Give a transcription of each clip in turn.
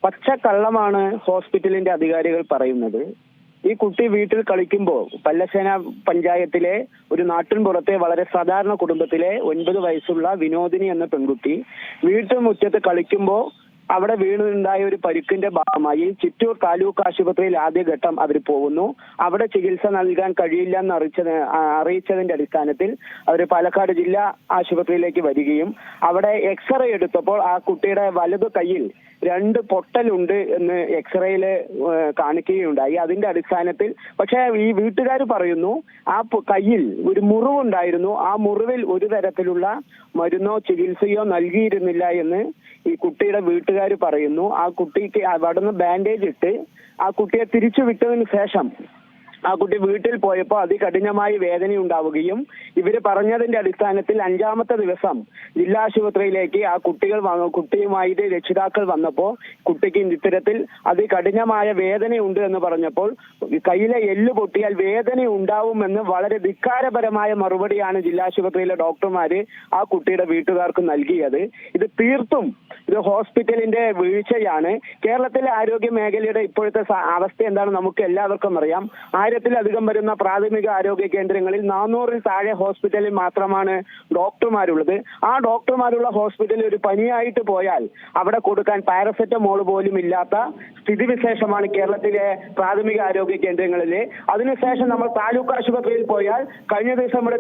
പച്ചക്കള്ളമാണ് ഹോസ്പിറ്റലിന്റെ അധികാരികൾ പറയുന്നത്. ഈ കുട്ടി വീട്ടിൽ കളിക്കുമ്പോൾ പല്ലശ്ശേന പഞ്ചായത്തിലെ ഒരു നാട്ടിൻപുറത്തെ വളരെ സാധാരണ കുടുംബത്തിലെ 9 വയസ്സുള്ള വിനോദിനി എന്ന പെൺകുട്ടി വീട്ടുമുറ്റത്ത് കളിക്കുമ്പോൾ അവിടെ വീണുണ്ടായ ഒരു പരിക്കിന്റെ ഭാഗമായി ചിറ്റൂർ താലൂക്ക് ആശുപത്രിയിൽ ആദ്യഘട്ടം അവർ പോകുന്നു. അവിടെ ചികിത്സ നൽകാൻ കഴിയില്ല എന്ന് അറിയിച്ചതിന്റെ അടിസ്ഥാനത്തിൽ അവർ പാലക്കാട് ജില്ലാ ആശുപത്രിയിലേക്ക് വരികയും അവിടെ എക്സ്റേ എടുത്തപ്പോൾ ആ കുട്ടിയുടെ വലതു കൈയിൽ 2 പൊട്ടലുണ്ട് എന്ന് എക്സ്റേയില് കാണിക്കുകയുണ്ടായി. അതിന്റെ അടിസ്ഥാനത്തിൽ പക്ഷേ ഈ വീട്ടുകാർ പറയുന്നു ആ കയ്യിൽ ഒരു മുറിവുണ്ടായിരുന്നു. ആ മുറിവിൽ ഒരു തരത്തിലുള്ള മരുന്നോ ചികിത്സയോ നൽകിയിരുന്നില്ല എന്ന് ഈ കുട്ടിയുടെ വീട്ടുകാർ പറയുന്നു. ആ കുട്ടിക്ക് അവിടുന്ന് ബാൻഡേജ് ഇട്ട് ആ കുട്ടിയെ തിരിച്ചു വിട്ടതിന് ശേഷം ആ കുട്ടി വീട്ടിൽ പോയപ്പോൾ അതികഠിനമായി വേദന ഉണ്ടാവുകയും ഇവര് പറഞ്ഞതിന്റെ അടിസ്ഥാനത്തിൽ 5ാമത്തെ ദിവസം ജില്ലാ ആശുപത്രിയിലേക്ക് ആ കുട്ടിയുമായിട്ട് രക്ഷിതാക്കൾ വന്നപ്പോൾ കുട്ടിക്ക് ഇത്തരത്തിൽ അതികഠിനമായ വേദനയുണ്ട് എന്ന് പറഞ്ഞപ്പോൾ കയ്യിലെ എല്ല് പൊട്ടിയാൽ വേദന ഉണ്ടാവുമെന്ന് വളരെ ധിക്കാരപരമായ മറുപടിയാണ് ജില്ലാ ആശുപത്രിയിലെ ഡോക്ടർമാര് ആ കുട്ടിയുടെ വീട്ടുകാർക്ക് നൽകിയത്. ഇത് തീർത്തും ഇത് ഹോസ്പിറ്റലിന്റെ വീഴ്ചയാണ്. കേരളത്തിലെ ആരോഗ്യ മേഖലയുടെ ഇപ്പോഴത്തെ അവസ്ഥ എന്താണ് നമുക്ക് എല്ലാവർക്കും അറിയാം. 1000-ലധികം വരുന്ന പ്രാഥമിക ആരോഗ്യ കേന്ദ്രങ്ങളിൽ 400-ൽ താഴെ ഹോസ്പിറ്റലിൽ മാത്രമാണ് ഡോക്ടർമാരുള്ളത്. ആ ഡോക്ടർമാരുള്ള ഹോസ്പിറ്റലിൽ ഒരു പനിയായിട്ട് പോയാൽ അവിടെ കൊടുക്കാൻ പാരസെറ്റമോൾ പോലും ഇല്ലാത്ത സ്ഥിതിവിശേഷമാണ് കേരളത്തിലെ പ്രാഥമിക ആരോഗ്യ കേന്ദ്രങ്ങളില്. അതിനുശേഷം നമ്മൾ താലൂക്ക് ആശുപത്രിയിൽ പോയാൽ കഴിഞ്ഞ ദിവസം ഇവിടെ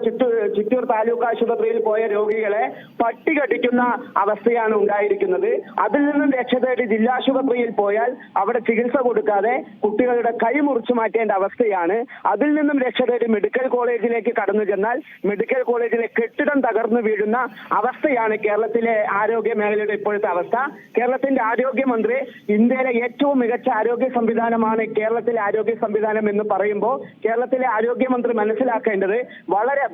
ചിറ്റൂർ താലൂക്ക് ആശുപത്രിയിൽ പോയ രോഗികളെ പട്ടി കടിക്കുന്ന അവസ്ഥയാണ് ഉണ്ടായിരിക്കുന്നത്. അതിൽ നിന്നും രക്ഷ തേടി ജില്ലാ ആശുപത്രിയിൽ പോയാൽ അവിടെ ചികിത്സ കൊടുക്കാതെ കുട്ടികളുടെ കൈ മുറിച്ചു മാറ്റേണ്ട അവസ്ഥയാണ്. അതിൽ നിന്നും രക്ഷ തേടി മെഡിക്കൽ കോളേജിലേക്ക് കടന്നു ചെന്നാൽ മെഡിക്കൽ കോളേജിലെ കെട്ടിടം തകർന്നു വീഴുന്ന അവസ്ഥയാണ് കേരളത്തിലെ ആരോഗ്യ മേഖലയുടെ ഇപ്പോഴത്തെ അവസ്ഥ. കേരളത്തിന്റെ ആരോഗ്യമന്ത്രി ഇന്ത്യയിലെ ഏറ്റവും മികച്ച ആരോഗ്യ സംവിധാനമാണ് കേരളത്തിലെ ആരോഗ്യ സംവിധാനം എന്ന് പറയുമ്പോൾ കേരളത്തിലെ ആരോഗ്യമന്ത്രി മനസ്സിലാക്കേണ്ടത് വളരെ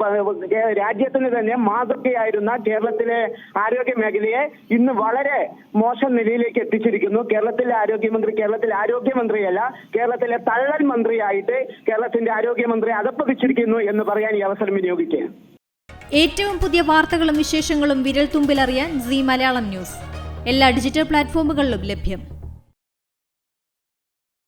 രാജ്യത്തിന് തന്നെ മാതൃകയായിരുന്ന കേരളത്തിലെ ആരോഗ്യ മേഖലയെ ഇന്ന് വളരെ മോശം നിലയിലേക്ക് എത്തിച്ചിരിക്കുന്നു. കേരളത്തിലെ ആരോഗ്യമന്ത്രിയല്ല, കേരളത്തിലെ തള്ളൽ മന്ത്രിയായിട്ട് കേരളത്തിന്റെ ആരോഗ്യമന്ത്രി അധപ്പതിച്ചിരിക്കുന്നു എന്ന് പറയാൻ ഈ അവസരം വിനിയോഗിക്കുക. ഏറ്റവും പുതിയ വാർത്തകളും വിശേഷങ്ങളും വിരൽ തുമ്പിലറിയാൻ സീ മലയാളം ന്യൂസ് എല്ലാ ഡിജിറ്റൽ പ്ലാറ്റ്ഫോമുകളിലും ലഭ്യം.